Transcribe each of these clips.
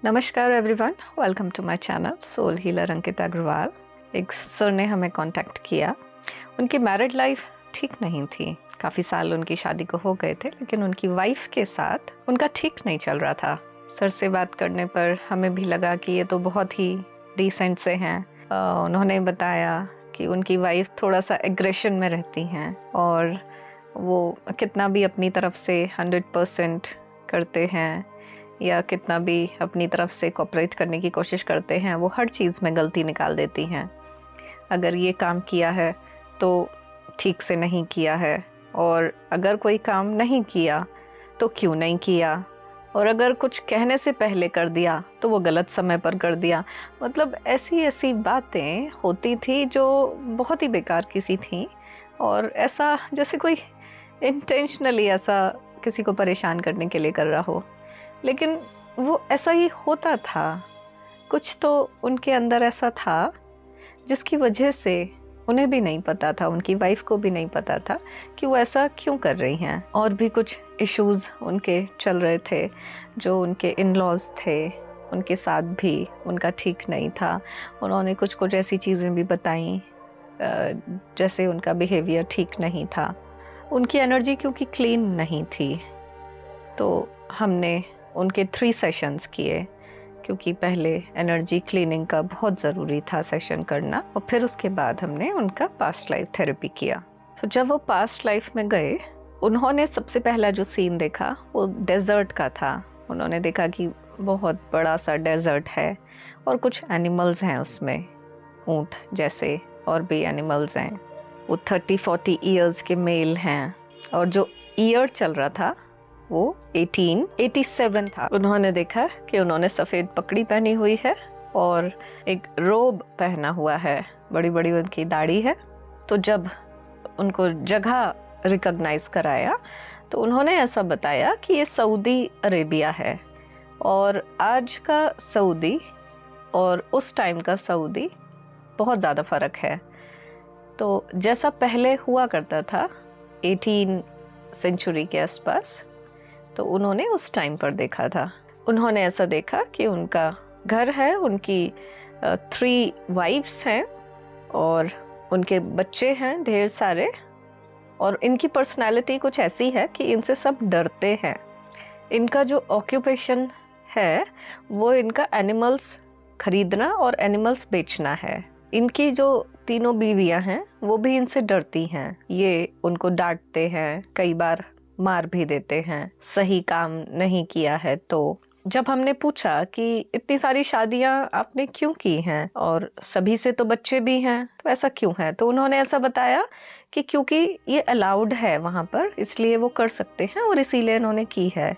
नमस्कार everyone, welcome to my channel soul healer Ankita Agarwal. एक sir ने हमें कांटेक्ट किया। उनकी मैरिड लाइफ ठीक नहीं थी। काफ़ी साल उनकी शादी को हो गए थे, लेकिन उनकी वाइफ के साथ उनका ठीक नहीं चल रहा था। सर से बात करने पर हमें भी लगा कि ये तो बहुत ही डिसेंट से हैं। उन्होंने बताया कि उनकी वाइफ थोड़ा सा एग्रेशन में रहती हैं और वो कितना भी अपनी तरफ से 100% करते हैं या कितना भी अपनी तरफ से कोऑपरेट करने की कोशिश करते हैं, वो हर चीज़ में गलती निकाल देती हैं। अगर ये काम किया है तो ठीक से नहीं किया है, और अगर कोई काम नहीं किया तो क्यों नहीं किया, और अगर कुछ कहने से पहले कर दिया तो वो गलत समय पर कर दिया। मतलब ऐसी ऐसी बातें होती थी जो बहुत ही बेकार किसी थी, और ऐसा जैसे कोई इंटेंशनली ऐसा किसी को परेशान करने के लिए कर रहा हो। लेकिन वो ऐसा ही होता था। कुछ तो उनके अंदर ऐसा था जिसकी वजह से उन्हें भी नहीं पता था, उनकी वाइफ को भी नहीं पता था कि वो ऐसा क्यों कर रही हैं। और भी कुछ इश्यूज़ उनके चल रहे थे। जो उनके इन-लॉज़ थे, उनके साथ भी उनका ठीक नहीं था। उन्होंने कुछ कुछ ऐसी चीज़ें भी बताई, जैसे उनका बिहेवियर ठीक नहीं था। उनकी एनर्जी क्योंकि क्लीन नहीं थी, तो हमने उनके 3 सेशंस किए, क्योंकि पहले एनर्जी क्लीनिंग का बहुत ज़रूरी था सेशन करना, और फिर उसके बाद हमने उनका पास्ट लाइफ थेरेपी किया। तो जब वो पास्ट लाइफ में गए, उन्होंने सबसे पहला जो सीन देखा वो डेजर्ट का था। उन्होंने देखा कि बहुत बड़ा सा डेजर्ट है और कुछ एनिमल्स हैं उसमें, ऊँट जैसे और भी एनिमल्स हैं। वो 30-40 ईयर्स के मेल हैं, और जो ईयर चल रहा था वो 1887 था। उन्होंने देखा कि उन्होंने सफ़ेद पगड़ी पहनी हुई है और एक रोब पहना हुआ है, बड़ी बड़ी उनकी दाढ़ी है। तो जब उनको जगह रिकॉग्नाइज कराया तो उन्होंने ऐसा बताया कि ये सऊदी अरेबिया है, और आज का सऊदी और उस टाइम का सऊदी बहुत ज़्यादा फ़र्क है। तो जैसा पहले हुआ करता था 18 सेंचुरी के आसपास, तो उन्होंने उस टाइम पर देखा था। उन्होंने ऐसा देखा कि उनका घर है, उनकी 3 वाइफ्स हैं और उनके बच्चे हैं ढेर सारे, और इनकी पर्सनालिटी कुछ ऐसी है कि इनसे सब डरते हैं। इनका जो ऑक्यूपेशन है वो इनका एनिमल्स खरीदना और एनिमल्स बेचना है। इनकी जो तीनों बीवियां हैं वो भी इनसे डरती हैं। ये उनको डांटते हैं, कई बार मार भी देते हैं सही काम नहीं किया है। तो जब हमने पूछा कि इतनी सारी शादियां आपने क्यों की हैं और सभी से तो बच्चे भी हैं, तो ऐसा क्यों है, तो उन्होंने ऐसा बताया कि क्योंकि ये अलाउड है वहाँ पर, इसलिए वो कर सकते हैं, और इसीलिए इन्होंने की है।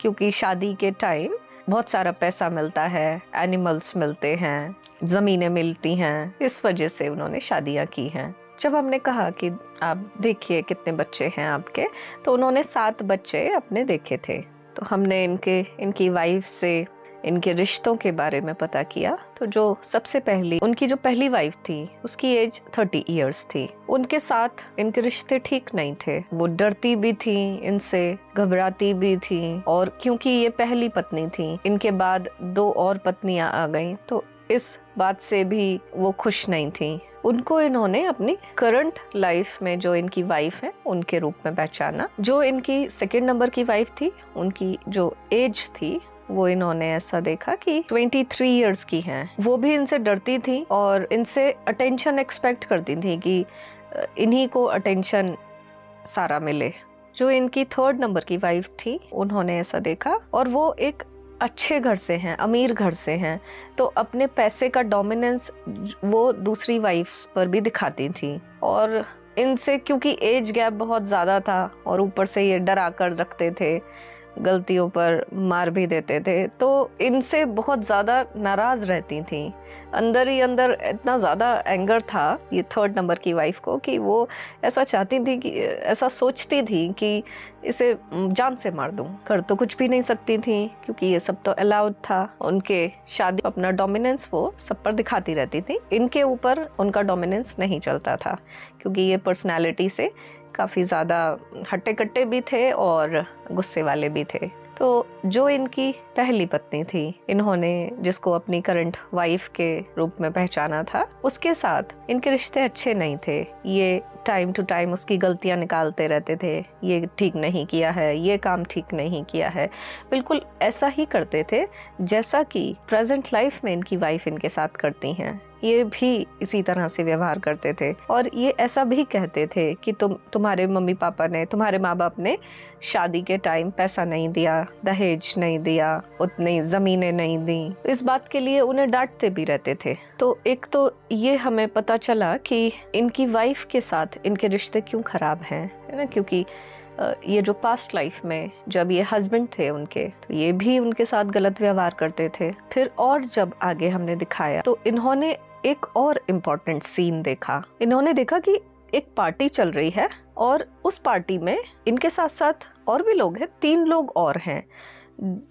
क्योंकि शादी के टाइम बहुत सारा पैसा मिलता है, एनिमल्स मिलते हैं, ज़मीनें मिलती हैं, इस वजह से उन्होंने शादियाँ की हैं। जब हमने कहा कि आप देखिए कितने बच्चे हैं आपके, तो उन्होंने 7 बच्चे अपने देखे थे। तो हमने इनकी वाइफ से इनके रिश्तों के बारे में पता किया। तो जो सबसे पहली उनकी जो पहली वाइफ थी उसकी एज 30 इयर्स थी। उनके साथ इनके रिश्ते ठीक नहीं थे। वो डरती भी थी इनसे, घबराती भी थी, और क्योंकि ये पहली पत्नी थी, इनके बाद 2 और पत्नियां आ गईं, तो इस बात से भी वो खुश नहीं थी। उनको इन्होंने अपनी करंट लाइफ में जो इनकी वाइफ है उनके रूप में पहचाना। जो इनकी सेकंड नंबर की वाइफ थी, उनकी जो एज थी वो इन्होंने ऐसा देखा कि 23 इयर्स की हैं। वो भी इनसे डरती थी और इनसे अटेंशन एक्सपेक्ट करती थी कि इन्हीं को अटेंशन सारा मिले। जो इनकी 3rd नंबर की वाइफ थी, उन्होंने ऐसा देखा, और वो एक अच्छे घर से हैं, अमीर घर से हैं, तो अपने पैसे का डोमिनेंस वो दूसरी वाइफ पर भी दिखाती थी। और इनसे क्योंकि एज गैप बहुत ज़्यादा था और ऊपर से ये डरा कर रखते थे, गलतियों पर मार भी देते थे, तो इनसे बहुत ज़्यादा नाराज़ रहती थी। अंदर ही अंदर इतना ज़्यादा एंगर था ये 3rd नंबर की वाइफ को कि वो ऐसा चाहती थी कि ऐसा सोचती थी कि इसे जान से मार दूं। कर तो कुछ भी नहीं सकती थी क्योंकि ये सब तो अलाउड था। उनके शादी अपना डोमिनेंस वो सब पर दिखाती रहती थी। इनके ऊपर उनका डोमिनेंस नहीं चलता था क्योंकि ये पर्सनैलिटी से काफ़ी ज़्यादा हट्टे कट्टे भी थे और गुस्से वाले भी थे। तो जो इनकी पहली पत्नी थी, इन्होंने जिसको अपनी करंट वाइफ के रूप में पहचाना था, उसके साथ इनके रिश्ते अच्छे नहीं थे। ये टाइम टू टाइम उसकी गलतियां निकालते रहते थे, ये ठीक नहीं किया है, ये काम ठीक नहीं किया है, बिल्कुल ऐसा ही करते थे जैसा कि प्रेजेंट लाइफ में इनकी वाइफ इनके साथ करती हैं। ये भी इसी तरह से व्यवहार करते थे और ये ऐसा भी कहते थे कि तुम्हारे मम्मी पापा ने, तुम्हारे माँ बाप ने शादी के टाइम पैसा नहीं दिया, दहेज नहीं दिया, उतनी ज़मीनें नहीं दी। इस बात के लिए उन्हें डांटते भी रहते थे। तो एक तो ये हमें पता चला कि इनकी वाइफ के साथ इनके रिश्ते क्यों ख़राब हैं, है ना, क्योंकि ये जो पास्ट लाइफ में जब ये हस्बैंड थे उनके, तो ये भी उनके साथ गलत व्यवहार करते थे। फिर और जब आगे हमने दिखाया तो इन्होंने एक और इम्पोर्टेंट सीन देखा। इन्होंने देखा कि एक पार्टी चल रही है और उस पार्टी में इनके साथ साथ और भी लोग हैं, 3 लोग और हैं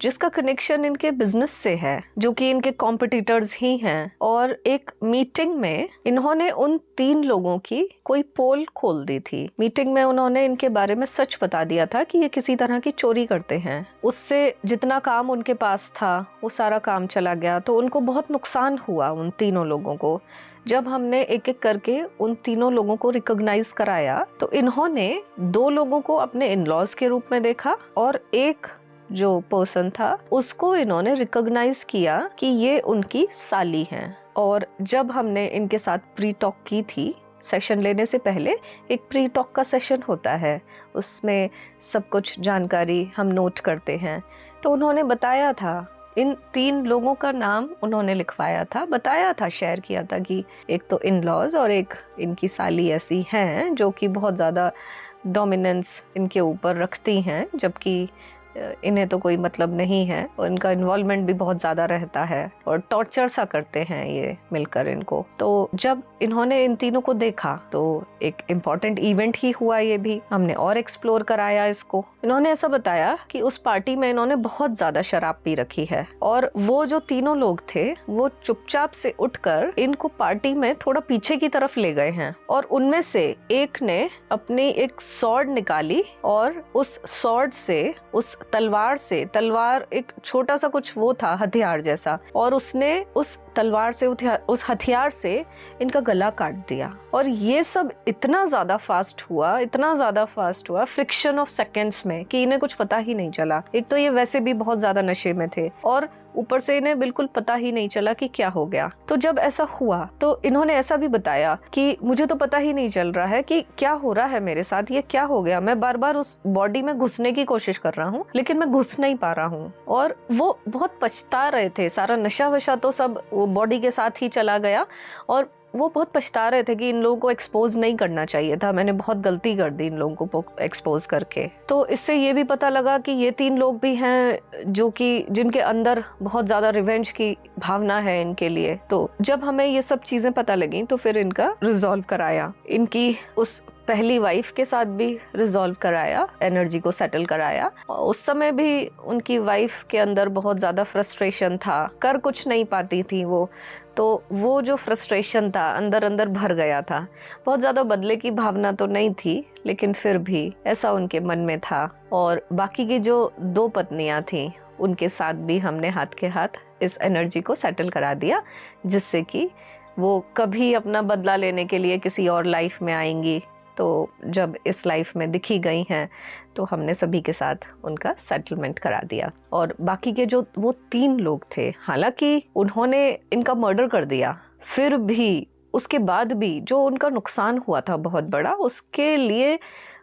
जिसका कनेक्शन इनके बिजनेस से है, जो कि इनके कॉम्पिटिटर्स ही हैं। और एक मीटिंग में इन्होंने उन 3 लोगों की कोई पोल खोल दी थी। मीटिंग में उन्होंने इनके बारे में सच बता दिया था कि ये किसी तरह की चोरी करते हैं। उससे जितना काम उनके पास था वो सारा काम चला गया, तो उनको बहुत नुकसान हुआ उन 3 लोगों को। जब हमने एक एक करके उन 3 लोगों को रिकॉग्नाइज कराया तो इन्होंने 2 लोगों को अपने इन-लॉज के रूप में देखा और एक जो पर्सन था उसको इन्होंने रिकॉग्नाइज किया कि ये उनकी साली हैं। और जब हमने इनके साथ प्री टॉक की थी, सेशन लेने से पहले एक प्री टॉक का सेशन होता है, उसमें सब कुछ जानकारी हम नोट करते हैं, तो उन्होंने बताया था, इन 3 लोगों का नाम उन्होंने लिखवाया था, बताया था, शेयर किया था कि एक तो इन लॉज और एक इनकी साली ऐसी हैं जो कि बहुत ज़्यादा डोमिनेंस इनके ऊपर रखती हैं, जबकि इन्हें तो कोई मतलब नहीं है और इनका इन्वॉल्वमेंट भी बहुत ज़्यादा रहता है और टॉर्चर सा करते हैं ये मिलकर इनको। तो जब इन्होंने इन 3 को देखा तो एक इम्पॉर्टेंट इवेंट ही हुआ, ये भी हमने और एक्सप्लोर कराया इसको। इन्होंने ऐसा बताया कि उस पार्टी में इन्होंने बहुत ज़्यादा शराब पी रखी है और वो जो 3 लोग थे वो चुपचाप से उठकर इनको पार्टी में थोड़ा पीछे की तरफ ले गए हैं और उनमें से एक ने अपनी एक सॉर्ड निकाली और उस सॉर्ड से, उस तलवार एक छोटा सा कुछ वो था हथियार जैसा, और उसने उस तलवार से, उस हथियार से इनका गला काट दिया। और ये सब इतना ज़्यादा फास्ट हुआ फ्रिक्शन ऑफ सेकेंड्स में कि इन्हें कुछ पता ही नहीं चला। एक तो ये वैसे भी बहुत ज़्यादा नशे में थे और ऊपर से इन्हें बिल्कुल पता ही नहीं चला कि क्या हो गया। तो जब ऐसा हुआ तो इन्होंने ऐसा भी बताया कि मुझे तो पता ही नहीं चल रहा है कि क्या हो रहा है मेरे साथ, ये क्या हो गया। मैं बार बार उस बॉडी में घुसने की कोशिश कर रहा हूँ लेकिन मैं घुस नहीं पा रहा हूँ। और वो बहुत पछता रहे थे, सारा नशा वशा तो सब वो बॉडी के साथ ही चला गया और वो बहुत पछता रहे थे कि इन लोगों को एक्सपोज नहीं करना चाहिए था, मैंने बहुत गलती कर दी इन लोगों को एक्सपोज करके। तो इससे ये भी पता लगा कि ये 3 लोग भी हैं जो कि जिनके अंदर बहुत ज़्यादा रिवेंज की भावना है इनके लिए। तो जब हमें ये सब चीज़ें पता लगी तो फिर इनका रिजॉल्व कराया, इनकी उस पहली वाइफ के साथ भी रिजॉल्व कराया, एनर्जी को सेटल कराया। उस समय भी उनकी वाइफ के अंदर बहुत ज़्यादा फ्रस्ट्रेशन था, कर कुछ नहीं पाती थी वो, तो वो जो फ्रस्ट्रेशन था अंदर अंदर भर गया था। बहुत ज़्यादा बदले की भावना तो नहीं थी लेकिन फिर भी ऐसा उनके मन में था। और बाकी की जो 2 पत्नियां थीं उनके साथ भी हमने हाथ के हाथ इस एनर्जी को सेटल करा दिया, जिससे कि वो कभी अपना बदला लेने के लिए किसी और लाइफ में आएंगी। तो जब इस लाइफ में दिखी गई हैं तो हमने सभी के साथ उनका सेटलमेंट करा दिया। और बाकी के जो वो 3 लोग थे, हालांकि उन्होंने इनका मर्डर कर दिया, फिर भी उसके बाद भी जो उनका नुकसान हुआ था बहुत बड़ा, उसके लिए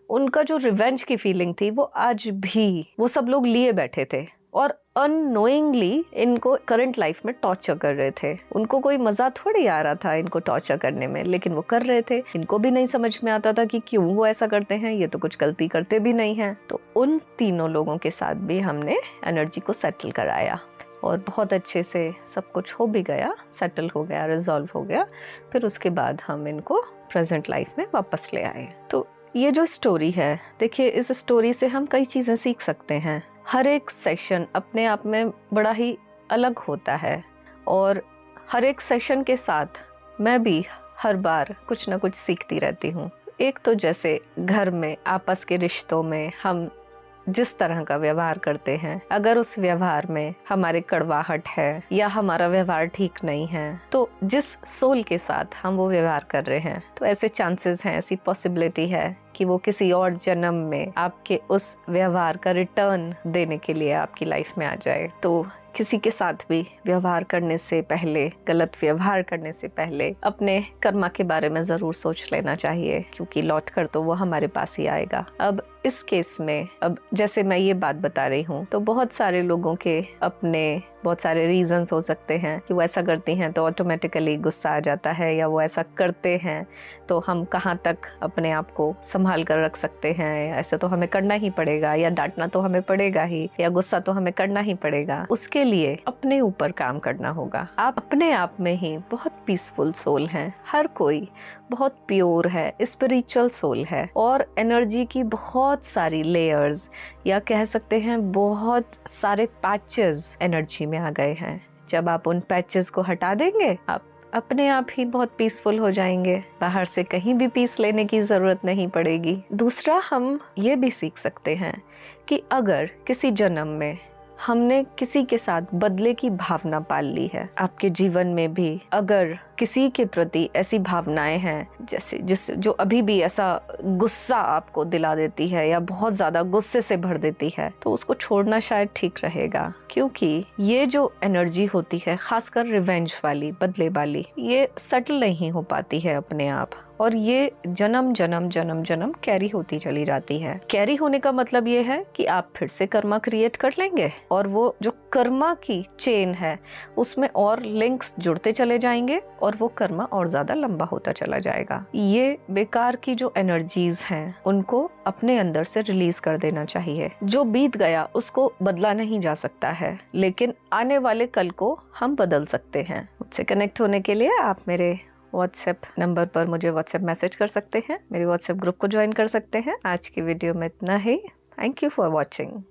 उनका जो रिवेंज की फीलिंग थी वो आज भी वो सब लोग लिए बैठे थे और अननोइंगली इनको करंट लाइफ में टॉर्चर कर रहे थे। उनको कोई मजा थोड़ी आ रहा था इनको टॉर्चर करने में, लेकिन वो कर रहे थे। इनको भी नहीं समझ में आता था कि क्यों वो ऐसा करते हैं, ये तो कुछ गलती करते भी नहीं हैं। तो उन 3 लोगों के साथ भी हमने एनर्जी को सेटल कराया और बहुत अच्छे से सब कुछ हो भी गया, सेटल हो गया, रिजॉल्व हो गया। फिर उसके बाद हम इनको प्रेजेंट लाइफ में वापस ले आए। तो ये जो स्टोरी है, देखिए इस स्टोरी से हम कई चीज़ें सीख सकते हैं। हर एक सेशन अपने आप में बड़ा ही अलग होता है और हर एक सेशन के साथ मैं भी हर बार कुछ ना कुछ सीखती रहती हूँ। एक तो जैसे घर में आपस के रिश्तों में हम जिस तरह का व्यवहार करते हैं, अगर उस व्यवहार में हमारे कड़वाहट है या हमारा व्यवहार ठीक नहीं है, तो जिस सोल के साथ हम वो व्यवहार कर रहे हैं, तो ऐसे चांसेस हैं, ऐसी पॉसिबिलिटी है कि वो किसी और जन्म में आपके उस व्यवहार का रिटर्न देने के लिए आपकी लाइफ में आ जाए। तो किसी के साथ भी व्यवहार करने से पहले, गलत व्यवहार करने से पहले अपने कर्मा के बारे में ज़रूर सोच लेना चाहिए, क्योंकि लौट कर तो वो हमारे पास ही आएगा। अब इस केस में, अब जैसे मैं ये बात बता रही हूँ, तो बहुत सारे लोगों के अपने बहुत सारे रीजंस हो सकते हैं कि वो ऐसा करती हैं तो ऑटोमेटिकली गुस्सा आ जाता है, या वो ऐसा करते हैं तो हम कहाँ तक अपने आप को संभाल कर रख सकते हैं, ऐसे तो हमें करना ही पड़ेगा, या डांटना तो हमें पड़ेगा ही, या गुस्सा तो हमें करना ही पड़ेगा। उसके लिए अपने ऊपर काम करना होगा। आप अपने आप में ही बहुत पीसफुल सोल हैं, हर कोई बहुत प्योर है, स्पिरिचुअल सोल है, और एनर्जी की बहुत सारी लेयर्स, या कह सकते हैं बहुत सारे पैचेस एनर्जी में आ गए हैं। जब आप उन पैचेस को हटा देंगे, आप अपने आप ही बहुत पीसफुल हो जाएंगे। बाहर से कहीं भी पीस लेने की ज़रूरत नहीं पड़ेगी। दूसरा, हम ये भी सीख सकते हैं कि अगर किसी जन्म में हमने किसी के साथ बदले की भावना पाल ली है, आपके जीवन में भी अगर किसी के प्रति ऐसी भावनाएं हैं जैसे जो अभी भी ऐसा गुस्सा आपको दिला देती है या बहुत ज़्यादा गुस्से से भर देती है, तो उसको छोड़ना शायद ठीक रहेगा। क्योंकि ये जो एनर्जी होती है, खासकर रिवेंज वाली, बदले वाली, ये सटल नहीं हो पाती है अपने आप, और ये जन्म जन्म जन्म जन्म कैरी होती चली जाती है। कैरी होने का मतलब ये है कि आप फिर से कर्मा क्रिएट कर लेंगे, और वो जो कर्मा की चेन है उसमें और लिंक्स जुड़ते चले जाएंगे, और वो कर्मा और ज्यादा लंबा होता चला जाएगा। ये बेकार की जो एनर्जीज हैं उनको अपने अंदर से रिलीज कर देना चाहिए। जो बीत गया उसको बदला नहीं जा सकता है, लेकिन आने वाले कल को हम बदल सकते हैं। मुझसे कनेक्ट होने के लिए आप मेरे व्हाट्सएप नंबर पर मुझे व्हाट्सएप मैसेज कर सकते हैं, मेरे व्हाट्सएप ग्रुप को ज्वाइन कर सकते हैं। आज की वीडियो में इतना ही। Thank you for watching.